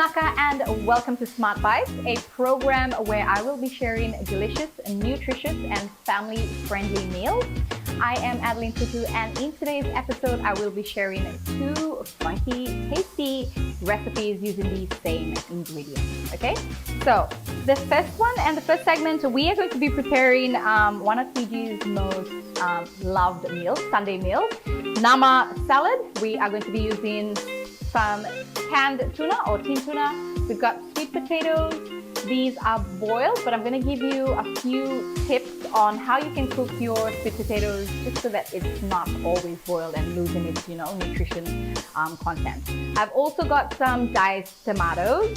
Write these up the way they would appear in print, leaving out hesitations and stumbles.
Tanaka and welcome to Smart Bites, a program where I will be sharing delicious, nutritious and family-friendly meals. I am Adelene Tutu and in today's episode I will be sharing 2 funky, tasty recipes using these same ingredients, okay? So the first one and the first segment, we are going to be preparing one of Fiji's most loved meals, Sunday meals, nama salad. We are going to be using some canned tuna or tin tuna. We've got sweet potatoes. These are boiled, but I'm going to give you a few tips on how you can cook your sweet potatoes just so that it's not always boiled and losing its, nutrition content. I've also got some diced tomatoes,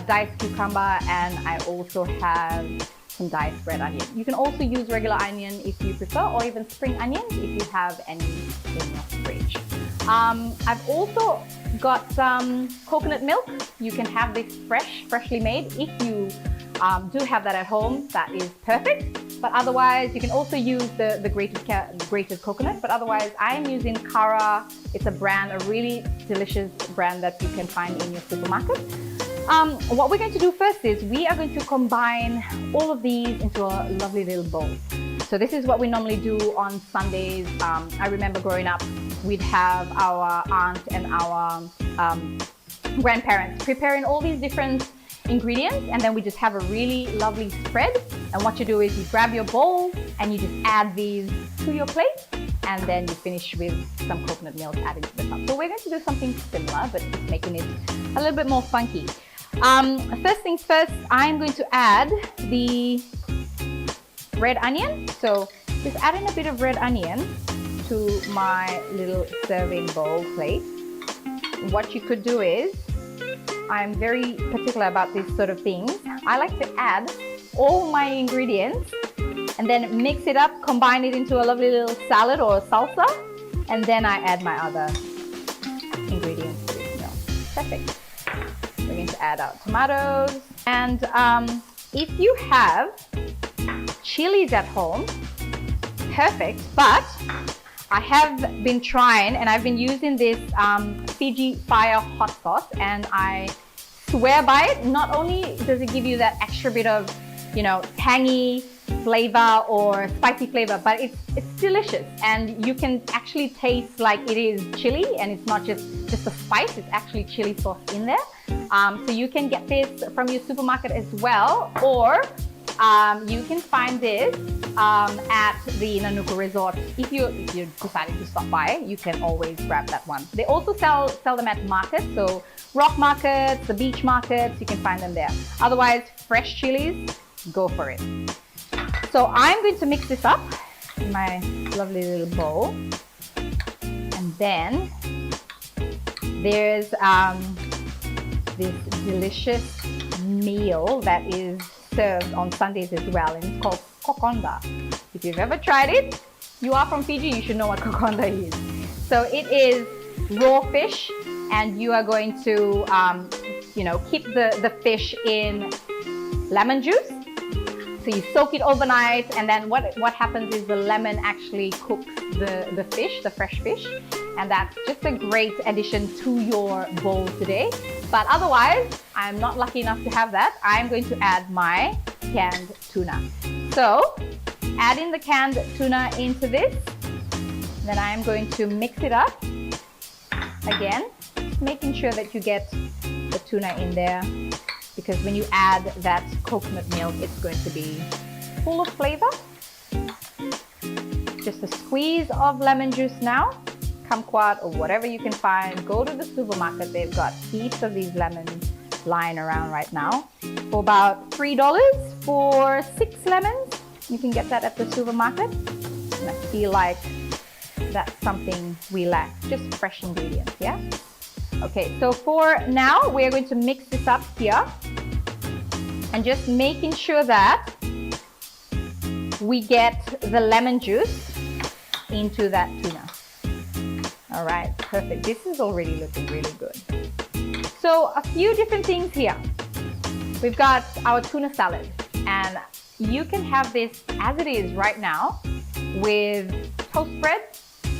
diced cucumber, and I also have some diced red onion. You can also use regular onion if you prefer, or even spring onions if you have any in your fridge. I've also got some coconut milk. You can have this freshly made. If you do have that at home, that is perfect. But otherwise, you can also use the grated coconut. But otherwise, I'm using Kara. It's a really delicious brand that you can find in your supermarket. What we're going to do first is we are going to combine all of these into a lovely little bowl. So this is what we normally do on Sundays. I remember growing up, we'd have our aunt and our grandparents preparing all these different ingredients, and then we just have a really lovely spread. And what you do is you grab your bowl and you just add these to your plate, and then you finish with some coconut milk added to the top. So we're going to do something similar, but just making it a little bit more funky. First things first, I'm going to add the red onion. So just adding a bit of red onion to my little serving bowl plate. What you could do is, I'm very particular about these sort of things. I like to add all my ingredients and then mix it up, combine it into a lovely little salad or a salsa, and then I add my other ingredients to this meal. Perfect. We're going to add our tomatoes. And if you have chilies at home, perfect, but I have been trying and I've been using this Fiji Fire hot sauce, and I swear by it. Not only does it give you that extra bit of, tangy flavor or spicy flavor, but it's delicious, and you can actually taste like it is chili, and it's not just a spice, it's actually chili sauce in there. So you can get this from your supermarket as well, or you can find this at the Nanuku Resort. If you're deciding to stop by, you can always grab that one. They also sell them at markets, so rock markets, the beach markets, you can find them there. Otherwise, fresh chilies, go for it. So I'm going to mix this up in my lovely little bowl, and then there's this delicious meal that is served on Sundays as well, and it's called kokonda. If you've ever tried it, you are from Fiji, you should know what kokonda is. So it is raw fish, and you are going to keep the fish in lemon juice. So you soak it overnight, and then what happens is the lemon actually cooks the fish, the fresh fish, and that's just a great addition to your bowl today. But otherwise, I'm not lucky enough to have that. I'm going to add my canned tuna. So adding the canned tuna into this, then I'm going to mix it up again, making sure that you get the tuna in there, because when you add that coconut milk, it's going to be full of flavor. Just a squeeze of lemon juice now, kumquat or whatever you can find. Go to the supermarket, they've got heaps of these lemons lying around right now for about $3 for 6 lemons. You can get that at the supermarket, and I feel like that's something we lack, just fresh ingredients, yeah? Okay, so for now, we're going to mix this up here and just making sure that we get the lemon juice into that tuna. All right, perfect. This is already looking really good. So a few different things here. We've got our tuna salad, and you can have this as it is right now with toast bread,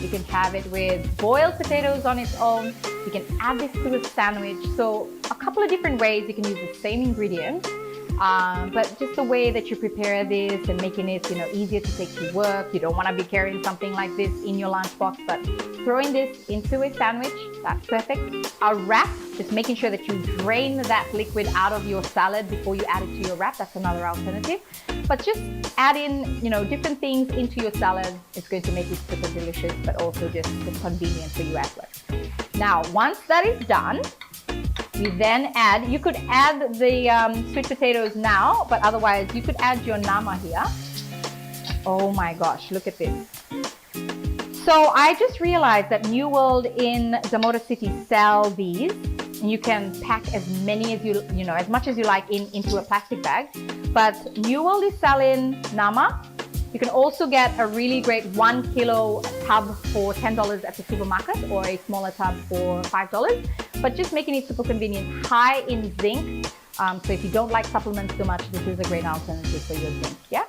You can have it with boiled potatoes on its own. You can add this to a sandwich. So a couple of different ways you can use the same ingredients. But just the way that you prepare this and making it, easier to take to work. You don't want to be carrying something like this in your lunchbox, but throwing this into a sandwich, that's perfect. A wrap, just making sure that you drain that liquid out of your salad before you add it to your wrap. That's another alternative. But just add in, different things into your salad. It's going to make it super delicious, but also just convenient for you at work. Now, once that is done, you then add, you could add the sweet potatoes now, but otherwise you could add your nama here. Oh my gosh, look at this. So I just realized that New World in Zamora City sell these, and you can pack as many as as much as you like into a plastic bag. But New World is selling nama. You can also get a really great 1 kilo tub for $10 at the supermarket, or a smaller tub for $5. But just making it super convenient, high in zinc. So if you don't like supplements too much, this is a great alternative for your zinc, yeah?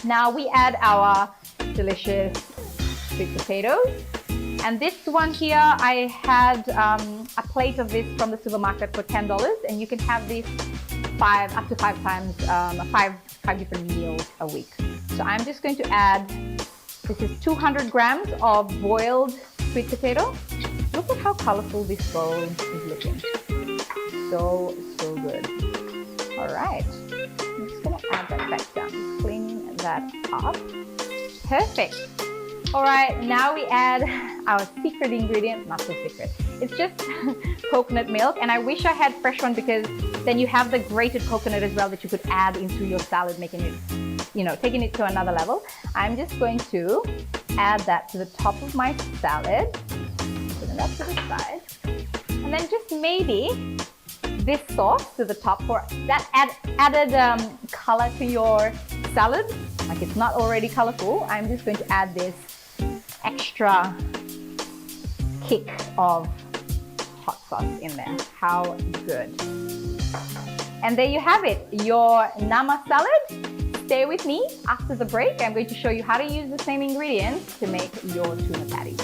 Now we add our delicious sweet potatoes. And this one here, I had a plate of this from the supermarket for $10, and you can have this up to five times, five different meals a week. So I'm just going to add, this is 200 grams of boiled sweet potato. Look at how colorful this bowl is looking. So good. All right, I'm just gonna add that back down, just cleaning that up. Perfect. All right, now we add our secret ingredient, not so secret. It's just coconut milk, and I wish I had fresh one, because then you have the grated coconut as well that you could add into your salad, making it, taking it to another level. I'm just going to add that to the top of my salad, putting that to the side, and then just maybe this sauce to the top for that added color to your salad. Like it's not already colorful, I'm just going to add this extra kick of hot sauce in there. How good. And there you have it, your nama salad. Stay with me after the break. I'm going to show you how to use the same ingredients to make your tuna patties.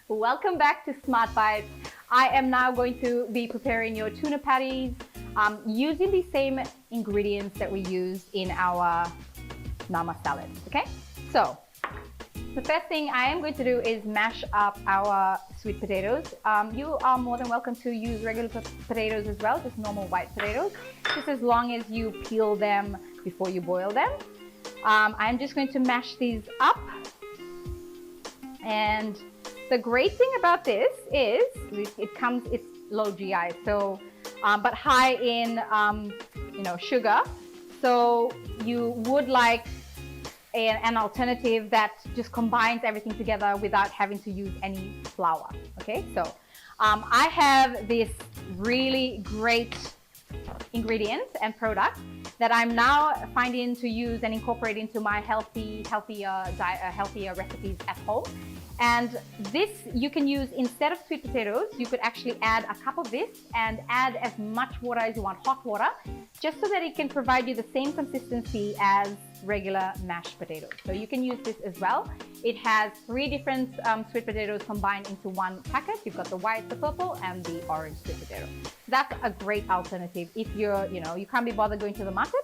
Welcome back to Smart Bites. I am now going to be preparing your tuna patties using the same ingredients that we used in our nama salad, okay? So, the first thing I am going to do is mash up our sweet potatoes. You are more than welcome to use regular potatoes as well, just normal white potatoes, just as long as you peel them before you boil them. I'm just going to mash these up, and the great thing about this is it's low GI, so but high in sugar. So you would like an alternative that just combines everything together without having to use any flour. Okay, so I have this really great ingredients and products that I'm now finding to use and incorporate into my healthier recipes at home. And this you can use instead of sweet potatoes. You could actually add a cup of this and add as much water as you want, hot water, just so that it can provide you the same consistency as regular mashed potatoes. So you can use this as well. It has 3 different sweet potatoes combined into one packet. You've got the white, the purple, and the orange sweet potato. That's a great alternative if you're, you can't be bothered going to the market.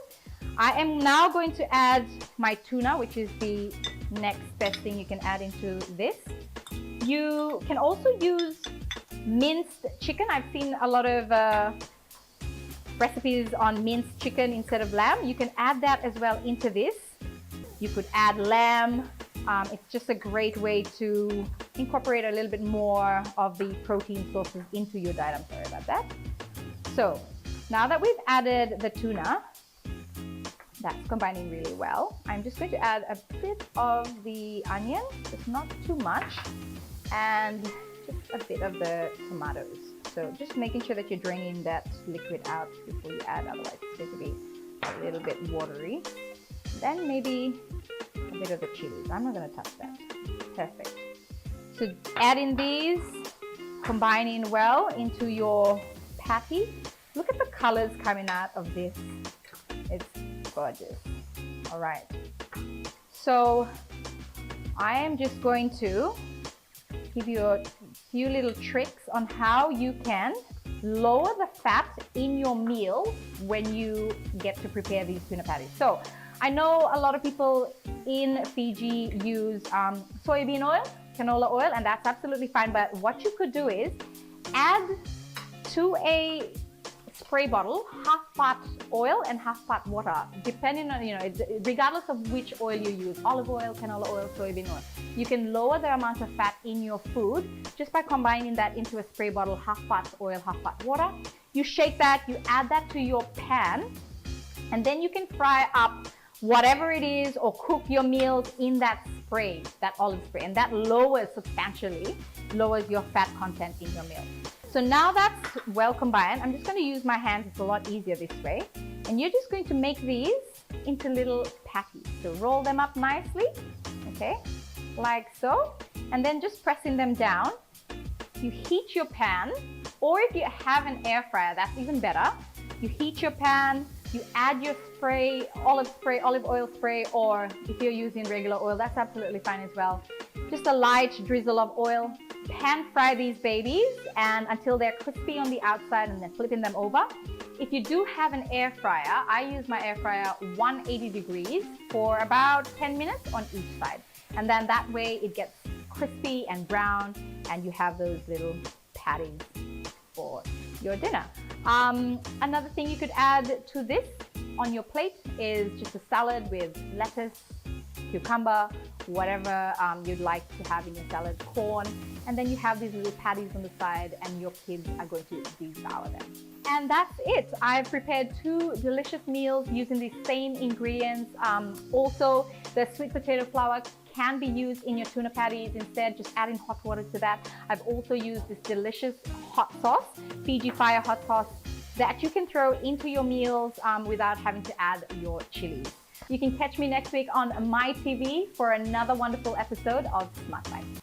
I am now going to add my tuna, which is the next best thing you can add into this. You can also use minced chicken. I've seen a lot of recipes on minced chicken instead of lamb. You can add that as well into this. You could add lamb. It's just a great way to incorporate a little bit more of the protein sources into your diet. I'm sorry about that. So now that we've added the tuna, that's combining really well. I'm just going to add a bit of the onion, just not too much, and just a bit of the tomatoes. So just making sure that you're draining that liquid out before you add, otherwise it's going to be a little bit watery. Then maybe a bit of the chilies. I'm not going to touch that. Perfect. So add in these, combining well into your patty. Look at the colors coming out of this. It's gorgeous. All right. So I am just going to give you a few little tricks on how you can lower the fat in your meal when you get to prepare these tuna patties. So I know a lot of people in Fiji use soybean oil, canola oil, and that's absolutely fine. But what you could do is add to a spray bottle half part oil and half part water, depending on, regardless of which oil you use, olive oil, canola oil, soybean oil. You can lower the amount of fat in your food just by combining that into a spray bottle, half part oil, half part water. You shake that, you add that to your pan, and then you can fry up whatever it is or cook your meals in that spray, that olive spray, and that substantially lowers your fat content in your meal. So now that's well combined, I'm just going to use my hands. It's a lot easier this way. And you're just going to make these into little patties. So roll them up nicely, okay, like so. And then just pressing them down. You heat your pan, or if you have an air fryer, that's even better. You heat your pan, you add your olive oil spray, or if you're using regular oil, that's absolutely fine as well. Just a light drizzle of oil. Pan fry these babies and until they're crispy on the outside, and then flipping them over. If you do have an air fryer, I use my air fryer 180 degrees for about 10 minutes on each side. And then that way it gets crispy and brown, and you have those little patties for your dinner. Another thing you could add to this on your plate is just a salad with lettuce, cucumber, whatever you'd like to have in your salad, corn, and then you have these little patties on the side, and your kids are going to devour them. And that's it. I've prepared 2 delicious meals using the same ingredients. Also, the sweet potato flour can be used in your tuna patties instead, just adding hot water to that. I've also used this delicious hot sauce, Fiji Fire hot sauce, that you can throw into your meals without having to add your chilies. You can catch me next week on my TV for another wonderful episode of Smart Life.